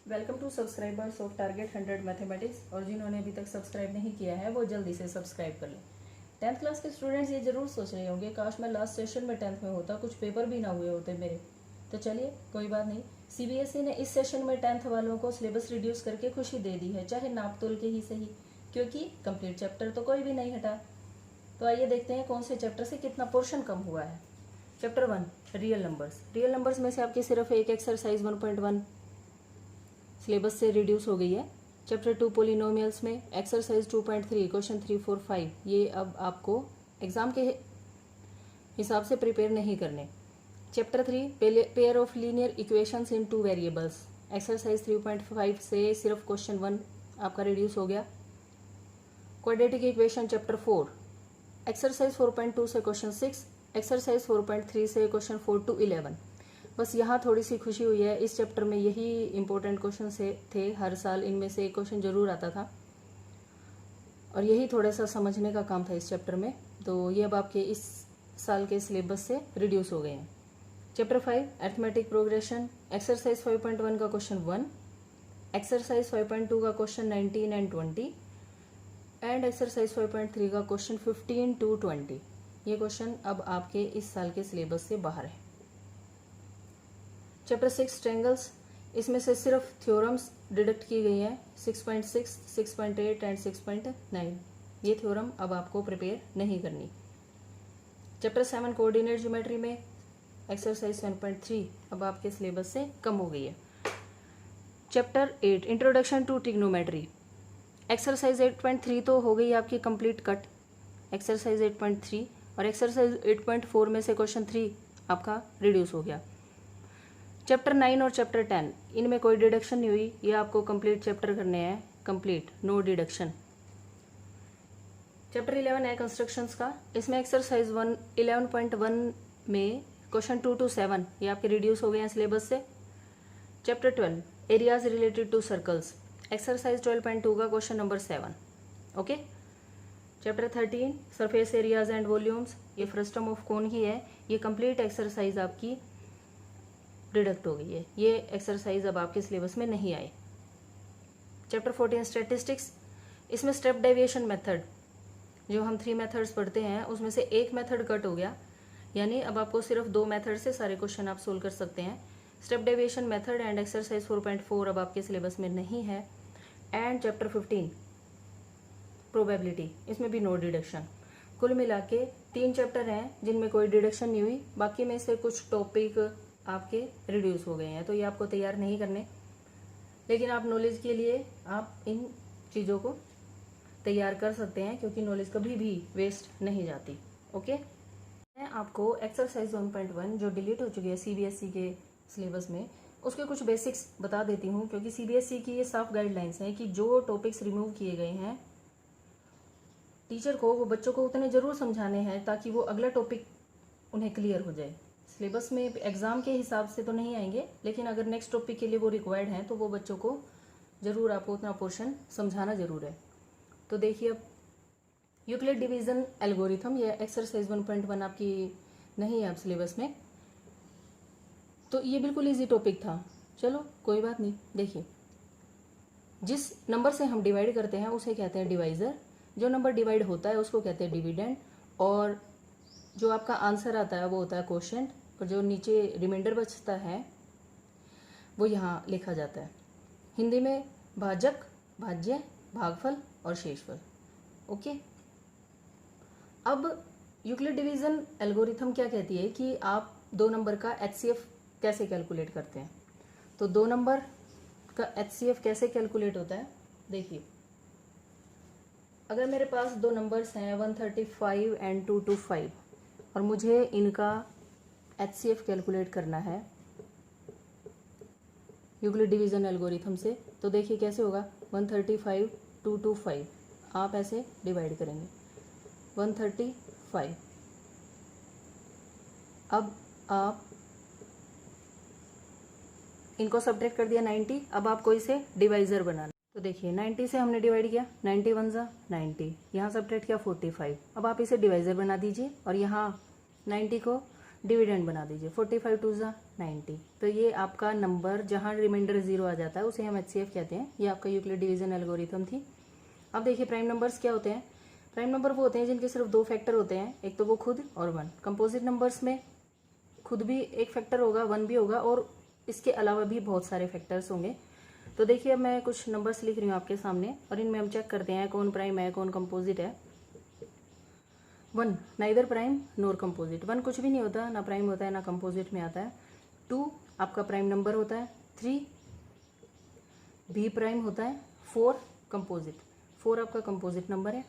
Welcome to subscribers of target 100 mathematics. और जिन्होंने अभी तक सब्सक्राइब नहीं किया है वो जल्दी से सब्सक्राइब कर लें। 10th क्लास के स्टूडेंट्स ये जरूर सोच रहे होंगे काश मैं लास्ट सेशन में 10th में होता, कुछ पेपर भी ना हुए होते मेरे। तो चलिए कोई बात नहीं, सीबीएसई ने इस सेशन में 10th वालों को सिलेबस रिड्यूस करके खुशी दे दी है, चाहे नाप तोल के ही सही, क्योंकि कंप्लीट चैप्टर तो कोई भी नहीं हटा। तो आइए देखते हैं कौन से चैप्टर से कितना पोर्शन कम हुआ है। Chapter 1 real numbers. Real numbers में से आपकी सिर्फ एक एक्सरसाइज 1.1 सिलेबस से रिड्यूस हो गई है। चैप्टर 2 पोलिनोमियल्स में एक्सरसाइज 2.3 क्वेश्चन 3, 4, 5 ये अब आपको एग्जाम के हिसाब से प्रिपेयर नहीं करने। Chapter 3 pair of linear equations in 2 variables, exercise 3.5 से सिर्फ क्वेश्चन 1 आपका रिड्यूस हो गया। क्वाड्रेटिक इक्वेशन चैप्टर 4, एक्सरसाइज 4.2 से क्वेश्चन 6, एक्सरसाइज 4.3 से क्वेश्चन 4 to 11। बस यहाँ थोड़ी सी खुशी हुई है, इस चैप्टर में यही इंपॉर्टेंट क्वेश्चन से थे, हर साल इनमें से एक क्वेश्चन जरूर आता था और यही थोड़ा सा समझने का काम था इस चैप्टर में। तो ये अब आपके इस साल के सिलेबस से रिड्यूस हो गए हैं। चैप्टर 5 अरिथमेटिक प्रोग्रेशन, एक्सरसाइज 5.1 का क्वेश्चन 1, एक्सरसाइज 5.2 का क्वेश्चन 19 and 20 एंड एक्सरसाइज 5.3 का क्वेश्चन 15 to 20। ये क्वेश्चन अब आपके इस साल के सिलेबस से बाहर है। चैप्टर 6 ट्रायंगल्स, इसमें से सिर्फ थ्योरम्स डिडक्ट की गई हैं 6.6, 6.8 एंड 6.9। ये थ्योरम अब आपको प्रिपेयर नहीं करनी। चैप्टर 7 कोऑर्डिनेट ज्योमेट्री में एक्सरसाइज 7.3 अब आपके सिलेबस से कम हो गई है। Chapter 8 introduction to trigonometry, exercise 8.3 तो हो गई आपकी कंप्लीट कट, एक्सरसाइज 8.3 और एक्सरसाइज 8.4 में से क्वेश्चन 3 आपका रिड्यूस हो गया। चैप्टर 9 और चैप्टर 10 इनमें कोई डिडक्शन नहीं हुई, ये आपको कंप्लीट चैप्टर करने हैं, कंप्लीट नो डिडक्शन। चैप्टर 11 है कंस्ट्रक्शंस का, इसमें एक्सरसाइज 11.1 में क्वेश्चन 2 to 7 ये आपके रिड्यूस हो गए हैं सिलेबस से। Chapter 12 areas related to circles, exercise 12.2 का question number 7। Okay. Chapter 13 surface areas and volumes, ये फ्रस्टम ऑफ कोन ही है, ये कंप्लीट एक्सरसाइज आपकी डिडक्ट हो गई है, ये एक्सरसाइज अब आपके सिलेबस में नहीं आए। चैप्टर 14 स्टैटिस्टिक्स, इसमें स्टेप डेविएशन मेथड, जो हम 3 मेथड्स पढ़ते हैं उसमें से एक मेथड कट हो गया, यानी अब आपको सिर्फ 2 मेथड से सारे क्वेश्चन आप सोल्व कर सकते हैं। Step deviation method and exercise 4.4 अब आपके सिलेबस में नहीं है। एंड चैप्टर 15 प्रोबेबिलिटी, इसमें भी नो डिडक्शन। कुल मिला के 3 चैप्टर हैं जिनमें कोई डिडक्शन नहीं हुई, बाकी में से कुछ टॉपिक आपके रिड्यूस हो गए हैं, तो ये आपको तैयार नहीं करने, लेकिन आप नॉलेज के लिए आप इन चीज़ों को तैयार कर सकते हैं, क्योंकि नॉलेज कभी भी वेस्ट नहीं जाती। ओके। मैं आपको एक्सरसाइज 1.1 जो डिलीट हो चुकी है सीबीएसई के सिलेबस में, उसके कुछ बेसिक्स बता देती हूँ, क्योंकि सीबीएसई की ये साफ गाइडलाइंस हैं कि जो टॉपिक्स रिमूव किए गए हैं टीचर को वो बच्चों को उतने ज़रूर समझाने हैं ताकि वो अगला टॉपिक उन्हें क्लियर हो जाए। सिलेबस में एग्ज़ाम के हिसाब से तो नहीं आएंगे, लेकिन अगर नेक्स्ट टॉपिक के लिए वो रिक्वायर्ड हैं तो वो बच्चों को ज़रूर आपको उतना पोर्शन समझाना ज़रूर है। तो देखिए अब यूक्लिड डिवीज़न एल्गोरिथम, ये एक्सरसाइज 1.1 आपकी नहीं है अब सिलेबस में, तो ये बिल्कुल ईजी टॉपिक था। चलो कोई बात नहीं। देखिए जिस नंबर से हम डिवाइड करते हैं उसे कहते हैं डिवाइज़र, जो नंबर डिवाइड होता है उसको कहते हैं डिविडेंड, और जो आपका आंसर आता है वो होता है क्वोशिएंट, और जो नीचे रिमाइंडर बचता है वो यहाँ लिखा जाता है। हिंदी में भाजक, भाज्य, भागफल और शेषफल। ओके। अब यूक्लिड डिवीज़न एल्गोरिथम क्या कहती है कि आप 2 नंबर का एचसीएफ कैसे कैलकुलेट करते हैं। तो 2 नंबर का एचसीएफ कैसे कैलकुलेट होता है, देखिए अगर मेरे पास 2 नंबर्स हैं 135 एंड 225 और मुझे इनका एचसीएफ कैलकुलेट करना है यूक्लिड डिवीज़न एल्गोरिथम से, तो देखिए कैसे होगा। 135 225 आप ऐसे डिवाइड करेंगे 135। अब आप इनको सब्ट्रैक्ट कर दिया 90, अब आपको इसे डिवाइज़र बनाना। तो देखिए 90 से हमने डिवाइड किया, 90 1 जा 90, यहाँ सब्ट्रैक्ट किया 45। अब आप इसे डिवाइज़र बना दीजिए और यहाँ 90 को डिविडेंड बना दीजिए, 45 टू ज़ा 90। तो ये आपका नंबर जहाँ रिमाइंडर 0 आ जाता है उसे हम HCF कहते हैं। ये आपका यूक्लिड डिवीजन एल्गोरिथम थी। अब देखिए प्राइम नंबर्स क्या होते हैं। प्राइम नंबर वो होते हैं जिनके सिर्फ 2 फैक्टर होते हैं, एक तो वो खुद और 1। कंपोजिट नंबर्स में खुद भी एक फैक्टर होगा, 1 भी होगा और इसके अलावा भी बहुत सारे फैक्टर्स होंगे। तो देखिए अब मैं कुछ नंबर्स लिख रही हूँ आपके सामने और इनमें हम चेक करते हैं कौन प्राइम है कौन कंपोजिट है। 1 नाइदर प्राइम नोर कंपोजिट, 1 कुछ भी नहीं होता, ना प्राइम होता है ना कंपोजिट में आता है। 2 आपका प्राइम नंबर होता है। 3 भी प्राइम होता है। 4 कंपोजिट, 4 आपका कंपोजिट नंबर है।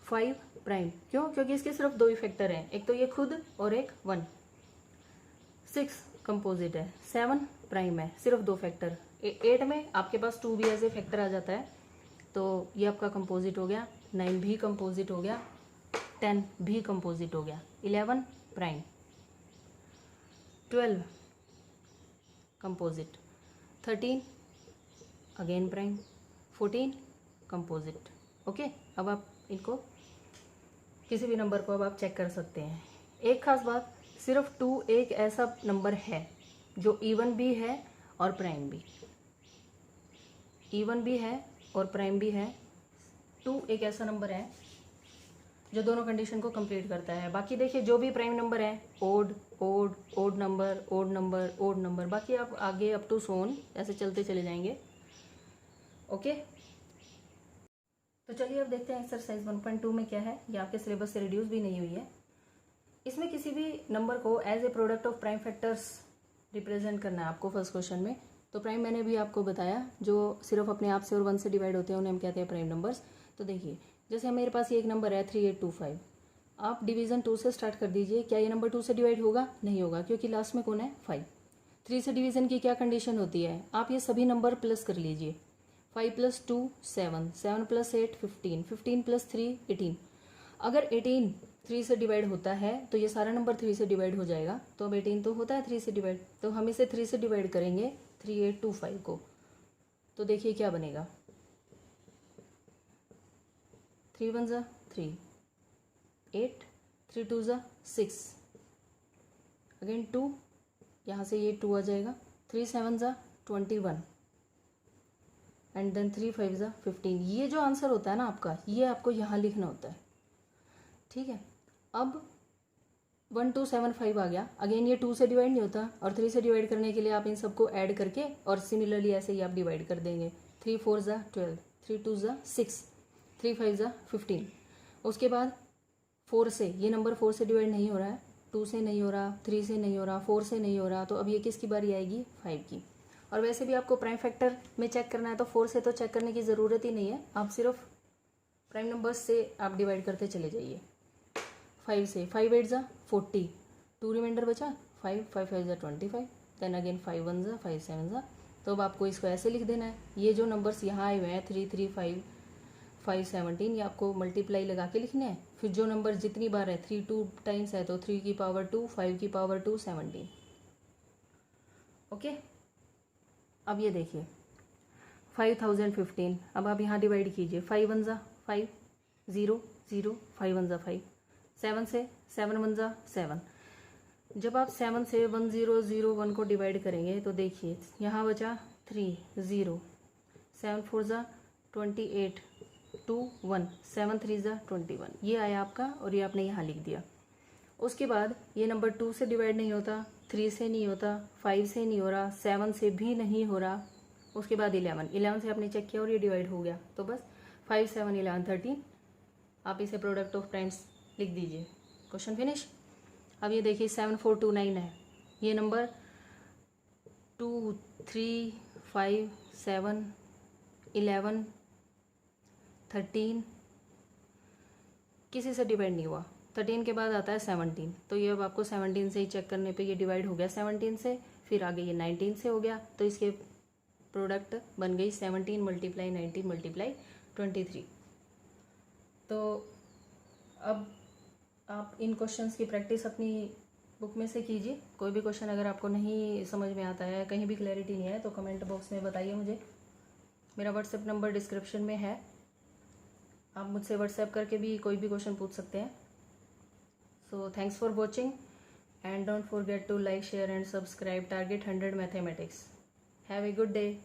5 प्राइम, क्यों? क्योंकि इसके सिर्फ 2 ही फैक्टर हैं, एक तो ये खुद और एक 1। 6 कंपोजिट है। 7 प्राइम है, सिर्फ 2 फैक्टर। 8 में आपके पास 2 भी ऐसे फैक्टर आ जाता है, तो ये आपका कंपोजिट हो गया। 9 भी कंपोजिट हो गया। 10 भी कंपोजिट हो गया। 11 prime. 12 composite. 13 again prime. 14 composite. Okay, अब आप इनको किसी भी नंबर को अब आप चेक कर सकते हैं। एक खास बात, सिर्फ 2 एक ऐसा नंबर है जो इवन भी है और प्राइम भी। इवन भी है और प्राइम भी है। 2 एक ऐसा नंबर है जो दोनों कंडीशन को कंप्लीट करता है। बाकी देखिए जो भी प्राइम नंबर है, odd odd odd number odd number odd number, बाकी आप आगे अप टू सोन ऐसे चलते चले जाएंगे। ओके, तो चलिए अब देखते हैं एक्सरसाइज 1.2 में क्या है। ये आपके सिलेबस से रिड्यूस भी नहीं हुई है। इसमें किसी भी नंबर को as a product of prime factors represent करना है आपको फर्स्ट क्वेश्चन में। तो प्राइम मैंने भी आपको बताया, जो सिर्फ अपने आप से और 1 से डिवाइड होते हैं उन्हें हम कहते हैं प्राइम नंबर्स। तो देखिए जैसे मेरे पास ये एक नंबर है 3825, आप डिवीजन 2 से स्टार्ट कर दीजिए। क्या ये नंबर 2 से डिवाइड होगा? नहीं होगा, क्योंकि लास्ट में कौन है? 5। 3 से डिवीजन की क्या कंडीशन होती है? आप ये सभी नंबर प्लस कर लीजिए। 5 + 2 7, 7 + 8 15, 15 + 3 18। अगर 18 3 से डिवाइड होता है तो ये सारा नंबर 3 से डिवाइड हो जाएगा। तो अब 18 तो होता है 3 से डिवाइड, तो हम इसे 3 से डिवाइड करेंगे 3825 को। तो देखिए क्या बनेगा। 3 × 1 = 3, 8, 3 × 2 = 6, अगेन 2, यहाँ से ये 2 आ जाएगा। 3 × 7 = 21 एंड देन 3 × 5 = 15। ये जो आंसर होता है ना आपका, ये आपको यहाँ लिखना होता है। ठीक है, अब 1275 आ गया। अगेन ये 2 से डिवाइड नहीं होता और 3 से डिवाइड करने के लिए आप इन सबको ऐड करके और सिमिलरली ऐसे ही आप डिवाइड कर देंगे। 3 × 4 = 12, 3 × 2 = 6, 3 × 5 = 15। उसके बाद 4 से, ये नंबर 4 से डिवाइड नहीं हो रहा है, 2 से नहीं हो रहा, 3 से नहीं हो रहा, 4 से नहीं हो रहा, तो अब ये किसकी बारी आएगी? 5 की। और वैसे भी आपको प्राइम फैक्टर में चेक करना है तो 4 से तो चेक करने की ज़रूरत ही नहीं है, आप सिर्फ प्राइम नंबर्स से आप डिवाइड करते चले जाइए। 5 से 5 × 8 = 40, 2 रिमाइंडर बचा, 5 5 5 = 25, देन अगेन 5 1 = 5 7 = तो अब आपको इसको ऐसे लिख देना है। ये जो नंबर्स यहाँ आए हुए हैं 3 3 5 5 17, ये आपको मल्टीप्लाई लगा के लिखने हैं। फिर जो नंबर जितनी बार है 3 2 टाइम्स है तो 3 की पावर 2, 5 की पावर 2, 17। ओके, अब ये देखिए 5015। अब आप यहाँ डिवाइड कीजिए। 5 1 = 5, 0 0, 5 1 = 5, 7 से 7 1 = 7। जब आप 7 से 1 0 0 1 को डिवाइड करेंगे तो देखिए यहाँ बचा 3 0, 7 4 = 28, 2 1, 7 3 = 21। ये आया आपका और ये आपने यहाँ लिख दिया। उसके बाद ये नंबर 2 से डिवाइड नहीं होता, 3 से नहीं होता, 5 से नहीं हो रहा, 7 से भी नहीं हो रहा। उसके बाद 11 से आपने चेक किया और ये डिवाइड हो गया। तो बस 5 7 11 13, आप इसे प्रोडक्ट ऑफ प्राइम्स लिख दीजिए। Question finish. अब ये देखिए 7429 है। ये नंबर 2 3 5 7 11 13 किसी से डिवाइड नहीं हुआ। 13 के बाद आता है 17, तो ये अब आपको 17 से ही चेक करने पे ये डिवाइड हो गया 17 से, फिर आगे ये 19 से हो गया, तो इसके प्रोडक्ट बन गई 17 × 19 × 23। तो अब आप इन क्वेश्चंस की प्रैक्टिस अपनी बुक में से कीजिए। कोई भी क्वेश्चन अगर आपको नहीं समझ में आता है, कहीं भी क्लैरिटी नहीं है, तो कमेंट बॉक्स में बताइए मुझे। मेरा व्हाट्सएप नंबर डिस्क्रिप्शन में है, आप मुझसे व्हाट्सएप करके भी कोई भी क्वेश्चन पूछ सकते हैं। So thanks for watching. and don't forget to like, share and subscribe Target 100 Mathematics. Have a good day.